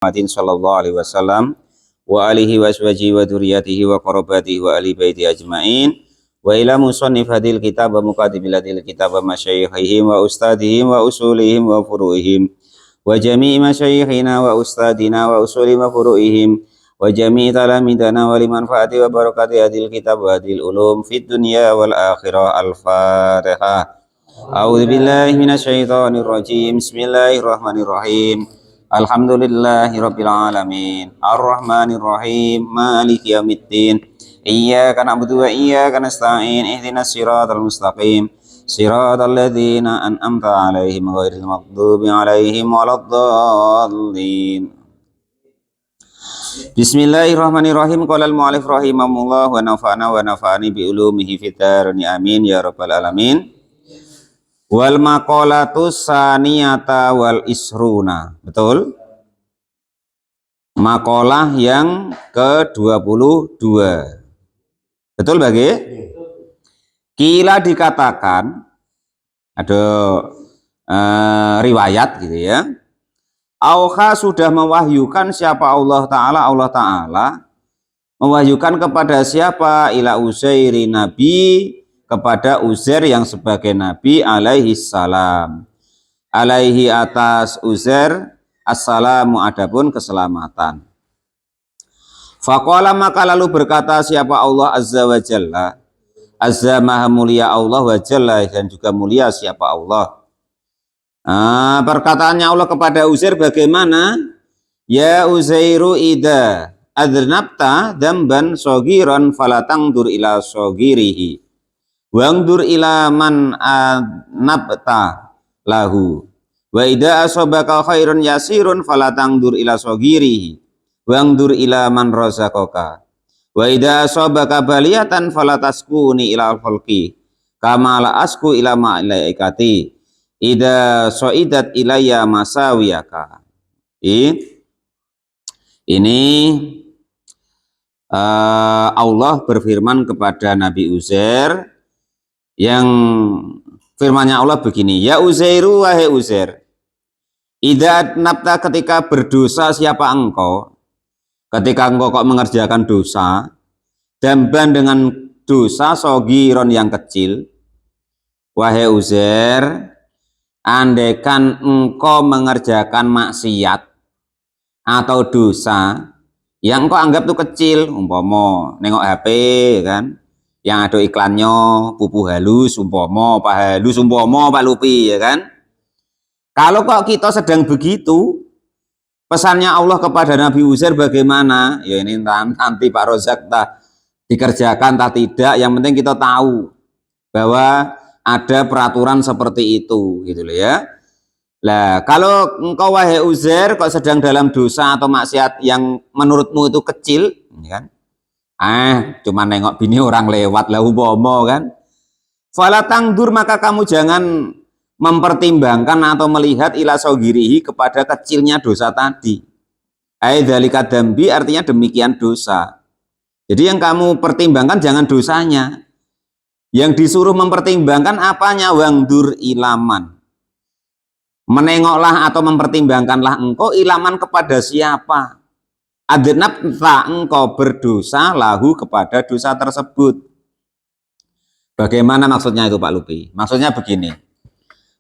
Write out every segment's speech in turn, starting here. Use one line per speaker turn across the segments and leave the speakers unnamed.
Muhammadin sallallahu alaihi wasallam wa alihi wa aswajihi wa dzurriyyatihi wa qarabatihi wa ali baiti ajmain wa ila musannif hadil kitab wa muqaddimatil kitab wa masyayikhihim wa ustadihim wa usulihim wa furu'ihim wa jami'i masyayikhina wa ustadina wa usulihim wa furu'ihim wa jami'i talamidana wa limanfaati wa barakati hadil kitab wa hadil ulum fid dunya wal akhirah. Al-Fatihah. A'udzu billahi minasyaitonir rajim. Bismillahirrahmanirrahim. Alhamdulillahi rabbil alamin. Ar-Rahmanir Rahim. Maliki yaumiddin. Iyyaka na'budu wa iyyaka nasta'in. Ihdinas siratal mustaqim. Siratal ladzina an'amta 'alaihim ghairil maghdubi 'alaihim waladdallin. Bismillahirrahmanirrahim. Qala al-mu'allif rahimahullah wa nafa'ana wa nafa'ani bi ulumihi fid dharin amin ya rabbal alamin. Wal maqalatus saniyata wal isruna. Betul? Maqalah yang ke-22. Betul bagi? Kila dikatakan ada riwayat gitu ya. Auha sudah mewahyukan siapa Allah Ta'ala mewahyukan kepada siapa? Ila Uzairi Nabi, kepada Uzair yang sebagai Nabi alaihi salam. Alaihi atas Uzair assalamu adapun keselamatan. Faqala maka lalu berkata siapa Allah azza wa jalla. Azza maha mulia Allah wa jalla dan juga mulia siapa Allah. Perkataannya Allah kepada Uzair bagaimana? Ya Uzairu ida adnabta damban sogiron falatangdur ila sogirihi. Wangdur ila man anabta lahu wa idza asabaka khairun yasirun falatangdur ila sogirihi wangdur ila man razaqaka wa idza asabaka baliyatan falataskuni ila falqi kama la asku ila malaikati idza saidat ilayya masawiyaka. Ini Allah berfirman kepada Nabi Uzair, yang firmannya Allah begini, ya Uzairu wahai Uzair, idza nafta ketika berdosa siapa engkau, ketika engkau kok mengerjakan dosa, damban dengan dosa sogiron yang kecil, wahai Uzair, andaikan engkau mengerjakan maksiat atau dosa yang engkau anggap tuh kecil, umpama nengok HP kan, yang ada iklannya pupuk halus umpama Pak Halus umpama Pak Lupi ya kan. Kalau kok kita sedang begitu, pesannya Allah kepada Nabi Uzair bagaimana? Ya ini nanti Pak Rozak tak dikerjakan tak tidak, yang penting kita tahu bahwa ada peraturan seperti itu gitu loh ya. Lah kalau engkau wahai Uzair kok sedang dalam dosa atau maksiat yang menurutmu itu kecil ya kan, cuma nengok bini orang lewat lah umpama kan. Fala tangdur maka kamu jangan mempertimbangkan atau melihat ila sogirihi kepada kecilnya dosa tadi. Dzalika dambi artinya demikian dosa. Jadi yang kamu pertimbangkan jangan dosanya. Yang disuruh mempertimbangkan apanya? Wangdur ilaman. Menengoklah atau mempertimbangkanlah engkau ilaman kepada siapa? Adnabta engkau berdosa lahu kepada dosa tersebut. Bagaimana maksudnya itu Pak Lupi? Maksudnya begini,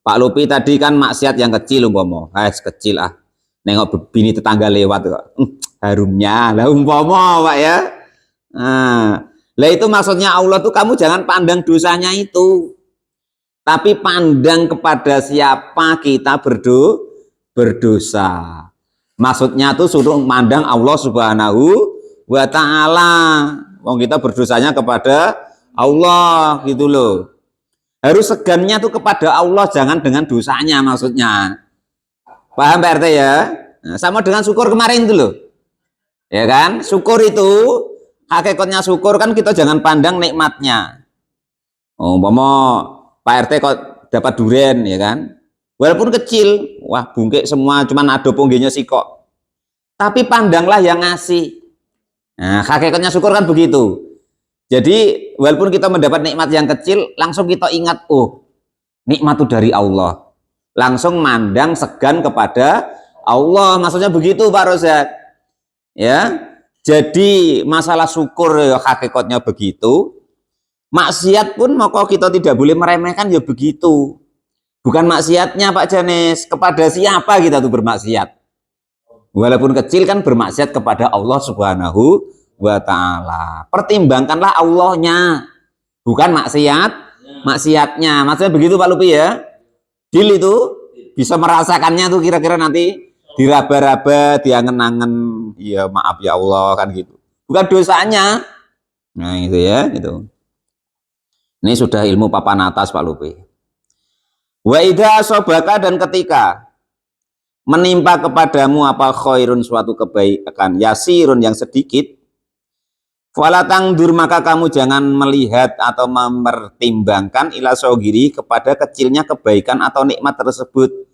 Pak Lupi tadi kan maksiat yang kecil umpama, kecil nengok bini tetangga lewat kok, harumnya lah umpama Pak ya. Lah itu maksudnya Allah tuh kamu jangan pandang dosanya itu, tapi pandang kepada siapa kita berdosa. Maksudnya tuh suruh mandang Allah Subhanahu wa Ta'ala. Wong kita berdosanya kepada Allah gitu loh. Harus segannya tuh kepada Allah, jangan dengan dosanya maksudnya. Paham Pak RT ya? Nah, sama dengan syukur kemarin itu loh. Ya kan? Syukur itu hakikatnya syukur kan kita jangan pandang nikmatnya. Umpama Pak RT kok dapat durian ya kan? Walaupun kecil, wah bungkek semua, cuman ada ponggenya sih kok. Tapi pandanglah yang ngasih. Nah, hakikatnya syukur kan begitu. Jadi walaupun kita mendapat nikmat yang kecil, langsung kita ingat, oh nikmat itu dari Allah. Langsung mandang segan kepada Allah, maksudnya begitu Pak Rozak. Ya. Jadi masalah syukur ya hakikatnya begitu. Maksiat pun maka kita tidak boleh meremehkan ya begitu. Bukan maksiatnya Pak Janes, kepada siapa kita tuh bermaksiat. Walaupun kecil kan bermaksiat kepada Allah Subhanahu wa Ta'ala. Pertimbangkanlah Allahnya, bukan maksiatnya. Maksudnya begitu Pak Lupi ya. Dil itu bisa merasakannya tuh kira-kira nanti diraba-raba, diangen-angen, ya maaf ya Allah kan gitu. Bukan dosanya. Nah itu ya, gitu. Ini sudah ilmu papan atas Pak Lupi. Wa idza sobaka, dan ketika menimpa kepadamu apa khairun, suatu kebaikan, yasirun yang sedikit, falatang dur, maka kamu jangan melihat atau mempertimbangkan ila sogiri, kepada kecilnya kebaikan atau nikmat tersebut.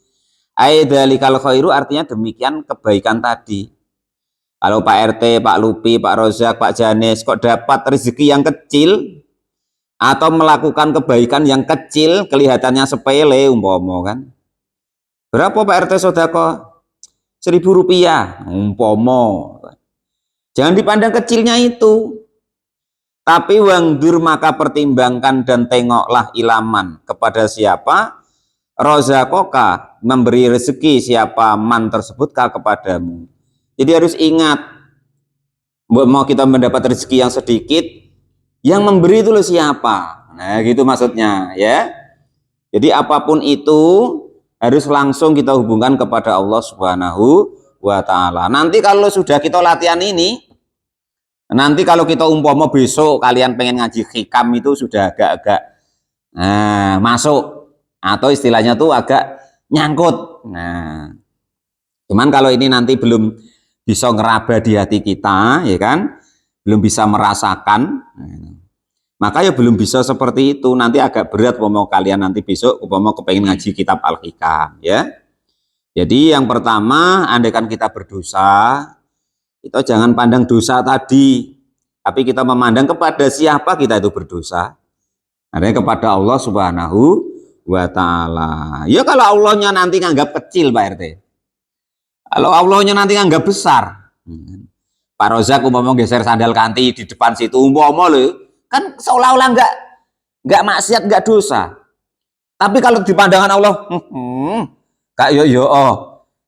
Aidzalikal khairu, artinya demikian kebaikan tadi. Kalau Pak RT, Pak Lupi, Pak Rozak, Pak Janes kok dapat rezeki yang kecil atau melakukan kebaikan yang kecil, kelihatannya sepele umpama kan. Berapa Pak RT sodako? 1.000 rupiah umpama. Jangan dipandang kecilnya itu. Tapi wangdur, maka pertimbangkan dan tengoklah ilaman, kepada siapa rozakoka, memberi rezeki siapa man tersebut kepadamu. Jadi harus ingat, mau kita mendapat rezeki yang sedikit, yang memberi itu loh siapa. Nah gitu maksudnya ya. Jadi apapun itu harus langsung kita hubungkan kepada Allah Subhanahu wa Ta'ala. Nanti kalau sudah kita latihan ini, nanti kalau kita umpama besok kalian pengen ngaji hikam itu sudah agak-agak masuk, atau istilahnya tuh agak nyangkut. Nah, cuman kalau ini nanti belum bisa ngeraba di hati kita, ya kan, belum bisa merasakan, maka ya belum bisa seperti itu. Nanti agak berat mau kalian nanti besok mau kepengen ngaji kitab Al-Hikam ya. Jadi yang pertama, andaikan kita berdosa, kita jangan pandang dosa tadi, tapi kita memandang kepada siapa kita itu berdosa. Artinya kepada Allah Subhanahu wa Ta'ala. Ya kalau Allahnya nanti nganggap kecil Pak RT, kalau Allahnya nanti nganggap besar, Pak Rozak umpama geser sandal kanti di depan situ umpama loh, kan seolah-olah nggak maksiat, nggak dosa. Tapi kalau di pandangan Allah, kak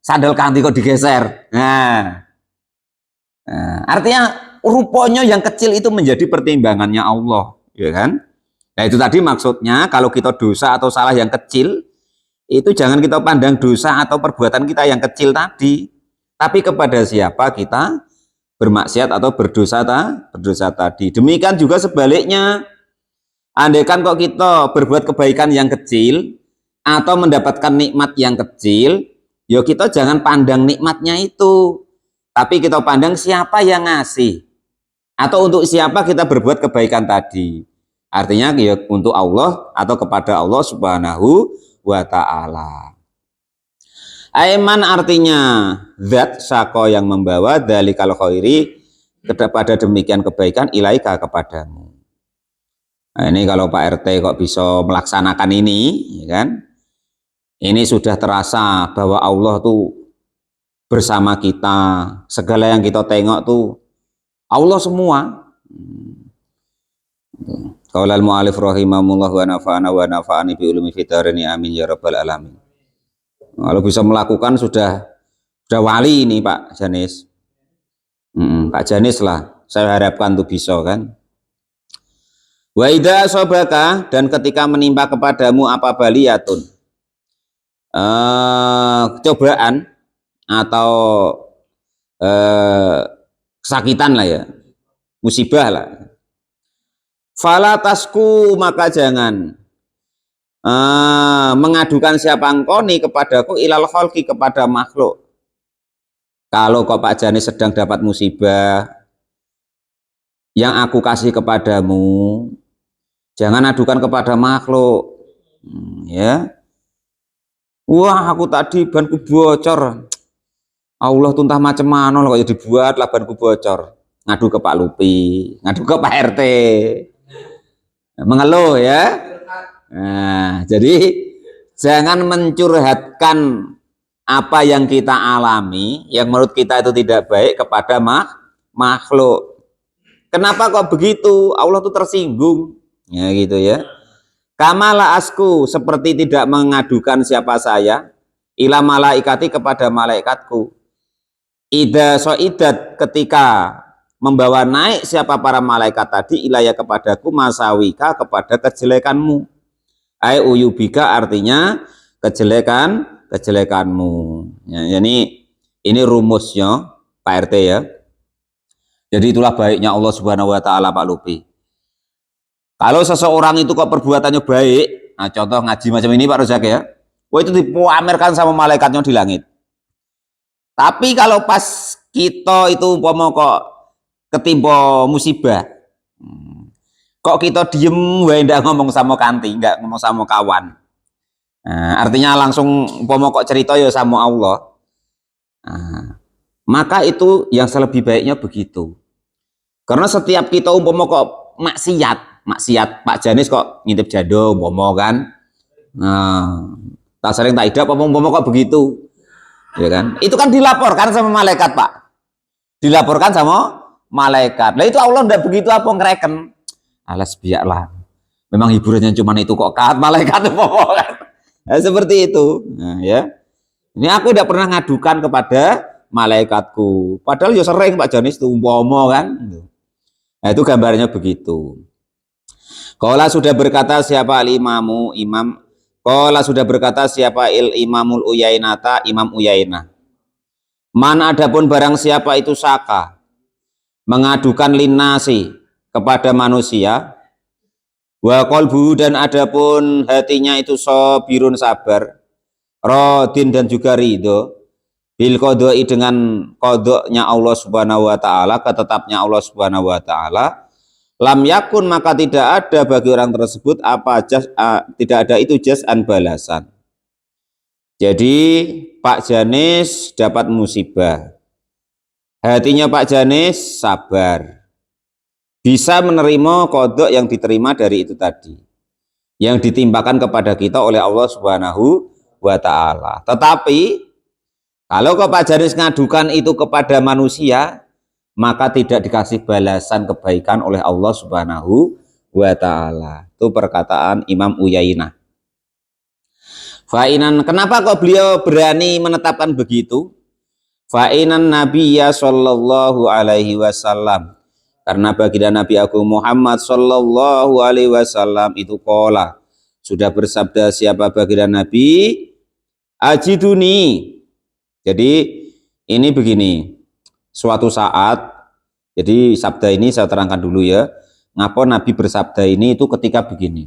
sandal kanti kok digeser. Nah, artinya rupanya yang kecil itu menjadi pertimbangannya Allah, ya kan? Nah itu tadi maksudnya, kalau kita dosa atau salah yang kecil, itu jangan kita pandang dosa atau perbuatan kita yang kecil tadi, tapi kepada siapa kita bermaksiat atau berdosa tadi. Demikian juga sebaliknya, andaikan kok kita berbuat kebaikan yang kecil atau mendapatkan nikmat yang kecil, ya kita jangan pandang nikmatnya itu, tapi kita pandang siapa yang ngasih, atau untuk siapa kita berbuat kebaikan tadi. Artinya ya untuk Allah atau kepada Allah Subhanahu wa Ta'ala. Aiman artinya zat sako yang membawa dalikal khairi, kepada demikian kebaikan, ilaika kepadamu. Nah, ini kalau Pak RT kok bisa melaksanakan ini, ya kan? Ini sudah terasa bahwa Allah tuh bersama kita, segala yang kita tengok tuh Allah semua. Qaulal mu'alif rahimahullah wa nafa'ani bi ulumi fitarini amin ya rabbal alamin. Kalau bisa melakukan sudah wali ini Pak Janis. Pak Janis lah, saya harapkan tuh bisa kan. Wa idza sobaka, dan ketika menimpa kepadamu apa baliyatun, cobaan atau kesakitan lah ya, musibah lah. Fala tasku, maka jangan mengadukan siapa engkau nih kepadaku, ilal khalqi, kepada makhluk. Kalau kok Pak Janis sedang dapat musibah yang aku kasih kepadamu, jangan adukan kepada makhluk. Ya, wah aku tadi banku bocor, Allah tuntah macam mana loh kok dibuat lah banku bocor. Ngadu ke Pak Lupi, ngadu ke Pak RT, mengeluh ya. Nah, jadi jangan mencurhatkan apa yang kita alami yang menurut kita itu tidak baik kepada makhluk. Kenapa kok begitu? Allah tuh tersinggung. Ya gitu ya. Kamala asku, seperti tidak mengadukan siapa saya, ila malaikati kepada malaikatku. Ida soidat, ketika membawa naik siapa para malaikat tadi, ilaya kepadaku, masawika, kepada kejelekanmu. Ai uyubika, artinya kejelekanmu. Ya, ini rumusnya Pak RT ya. Jadi itulah baiknya Allah Subhanahu wa taala, Pak Lupi. Kalau seseorang itu kok perbuatannya baik, nah contoh ngaji macam ini Pak Rozak ya, wah itu dipamerkan sama malaikatnya di langit. Tapi kalau pas kita itu umpama kok ketimpa musibah, kok kita diem, wah ndak ngomong sama kanti, nggak ngomong sama kawan. Nah, artinya langsung umpama kok cerita ya sama Allah. Nah, maka itu yang selebih baiknya begitu. Karena setiap kita umpama kok maksiat Pak Janis kok ngintip jado umpama kan, nah tak sering tak idap umpama kok begitu, ya kan, itu kan dilaporkan sama malaikat Pak, dilaporkan sama malaikat. Nah itu Allah ndak begitu apa ngereken, alas biarlah, memang hiburannya cuma itu kok kat malaikat umpama kan. Nah, seperti itu. Nah, ya, ini aku tidak pernah ngadukan kepada malaikatku, padahal ya sering Pak Janis tuh umpama kan. Nah itu gambarnya begitu. Qala sudah berkata siapa al-imamu imam, qala sudah berkata siapa imamul Uyainata, Imam Uyainah. Man adapun barang siapa itu saka mengadukan linnasi kepada manusia, wa qalbu, dan adapun hatinya itu sabirun sabar, radin dan juga ridho, bil qadai, dengan qadanya Allah Subhanahu wa taala, ketetapnya Allah Subhanahu wa taala, lam yakun, maka tidak ada bagi orang tersebut tidak ada itu jaz'an, balasan. Jadi Pak Janis dapat musibah, hatinya Pak Janis sabar, bisa menerima kodok yang diterima dari itu tadi, yang ditimpakan kepada kita oleh Allah Subhanahu wa taala. Tetapi kalau Pak Janis ngadukan itu kepada manusia, maka tidak dikasih balasan kebaikan oleh Allah Subhanahu wa taala. Itu perkataan Imam Uyainah. Fa'inan, kenapa kok beliau berani menetapkan begitu? Fa'inan Nabiyya sallallahu alaihi wasallam, karena baginda Nabi Agung Muhammad sallallahu alaihi wasallam itu qala, sudah bersabda siapa baginda Nabi, ajiduni. Jadi ini begini, suatu saat, jadi sabda ini saya terangkan dulu ya, ngapa Nabi bersabda ini itu ketika begini,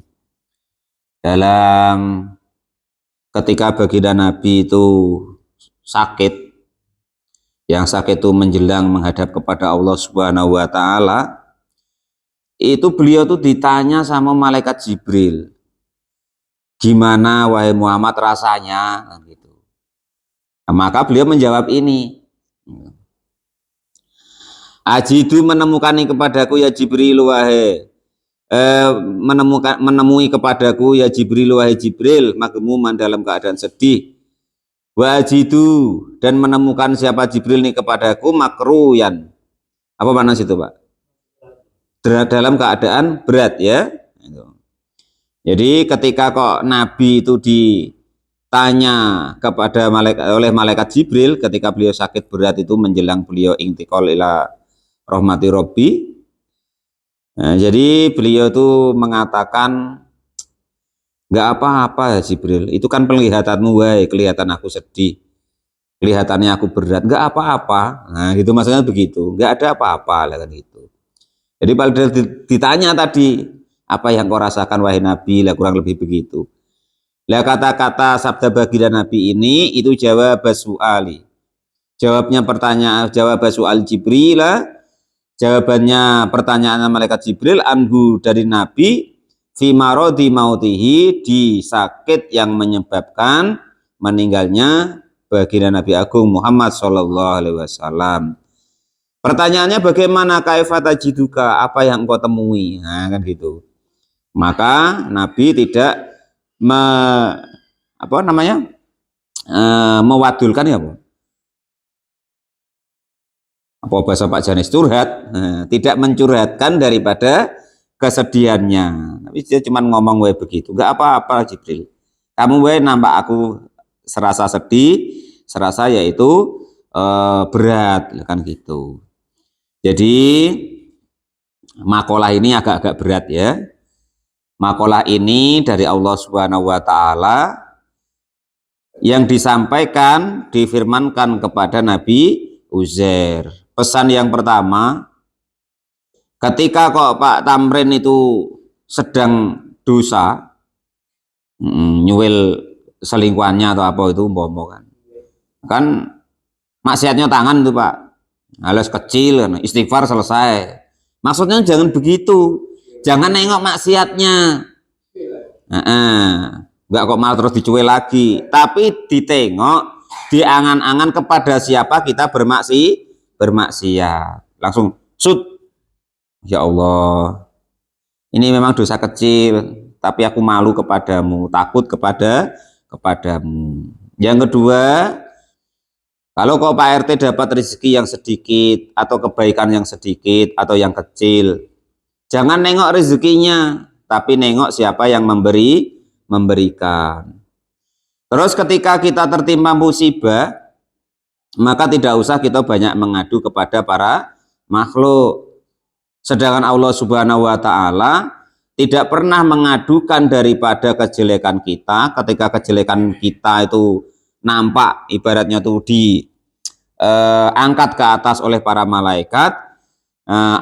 ketika baginda Nabi itu sakit, yang sakit itu menjelang menghadap kepada Allah Subhanahu wa taala, itu beliau tuh ditanya sama malaikat Jibril, gimana wahai Muhammad rasanya gitu. Nah, maka beliau menjawab ini, ajidu, menemukan kepadaku ya Jibril wahai menemui kepadaku ya Jibril wahai Jibril, magmuman, dalam keadaan sedih, wajidu, dan menemukan siapa Jibril nih kepadaku, makruyan, apa makna situ Pak, dalam keadaan berat ya. Jadi ketika kok Nabi itu ditanya kepada oleh malaikat Jibril ketika beliau sakit berat itu menjelang beliau intikal ila rahmati Robbi, nah, jadi beliau tuh mengatakan, nggak apa-apa ya Jibril, itu kan penglihatanmu, wahai, kelihatan aku sedih, kelihatannya aku berat, nggak apa-apa. Nah gitu maksudnya begitu, nggak ada apa-apa lah kan gitu. Jadi pada ditanya tadi, apa yang kau rasakan wahai Nabi, lah kurang lebih begitu. Lah kata-kata sabda baginda Nabi ini itu jawab su'ali, jawabnya pertanyaan, jawab su'al Jibril lah, jawabannya pertanyaan malaikat Jibril anhu dari Nabi, fi marodi mautihi, di sakit yang menyebabkan meninggalnya baginda Nabi Agung Muhammad sallallahu alaihi wasallam. Pertanyaannya bagaimana, kaifata jiduka, apa yang engkau temui, nah kan gitu. Maka Nabi tidak mewadulkan ya apa bahasa Pak Janis curhat, tidak mencurhatkan daripada kesedihannya, tapi dia cuma ngomong wae begitu, nggak apa-apa Jibril, kamu wae nampak aku serasa sedih, serasa yaitu berat kan gitu. Jadi makalah ini agak-agak berat ya. Makalah ini dari Allah Subhanahu wa taala yang disampaikan, difirmankan kepada Nabi Uzair. Pesan yang pertama, ketika kok Pak Tamrin itu sedang dosa, nyuwil selingkuhannya atau apa itu umpama kan maksiatnya tangan tuh Pak, halus kecil, istighfar selesai. Maksudnya jangan begitu, jangan nengok maksiatnya, nggak kok malah terus dicuil lagi, tapi ditengok, diangan-angan kepada siapa kita bermaksiat, langsung sud, ya Allah, ini memang dosa kecil, tapi aku malu kepadamu, takut kepadamu. Yang kedua, kalau kau Pak RT dapat rezeki yang sedikit atau kebaikan yang sedikit atau yang kecil, jangan nengok rezekinya, tapi nengok siapa yang memberikan. Terus ketika kita tertimpa musibah, maka tidak usah kita banyak mengadu kepada para makhluk. Sedangkan Allah Subhanahu wa taala tidak pernah mengadukan daripada kejelekan kita. Ketika kejelekan kita itu nampak, ibaratnya itu diangkat ke atas oleh para malaikat,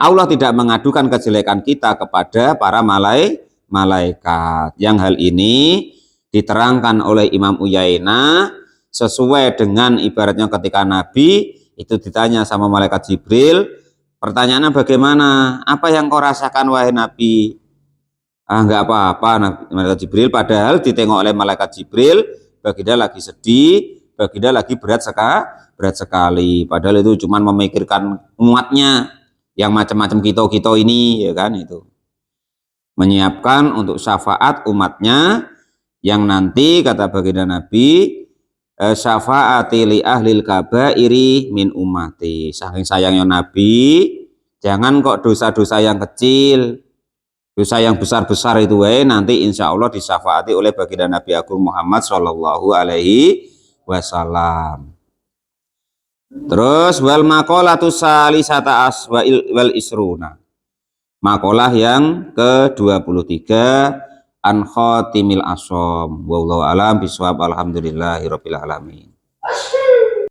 Allah tidak mengadukan kejelekan kita kepada para malaikat. Yang hal ini diterangkan oleh Imam Uyainah sesuai dengan ibaratnya ketika Nabi itu ditanya sama malaikat Jibril, pertanyaannya bagaimana? Apa yang kau rasakan wahai Nabi? Enggak apa-apa malaikat Jibril, padahal ditengok oleh malaikat Jibril, baginda lagi sedih, baginda lagi berat sekali. Padahal itu cuma memikirkan umatnya yang macam-macam kita ini, ya kan, itu. Menyiapkan untuk syafaat umatnya yang nanti kata baginda Nabi, syafaati li ahlil kabairi min ummati. Saking sayangnya Nabi, jangan kok dosa-dosa yang kecil, dosa yang besar-besar itu nanti insya Allah disyafaati oleh baginda Nabi Agung Muhammad Shallallahu Alaihi Wasallam. Terus wal maqalatu salisata wal isruna, makalah yang ke-23, an khatimil asom. Wallahu alam bisawab, alhamdulillahirabbil alamin.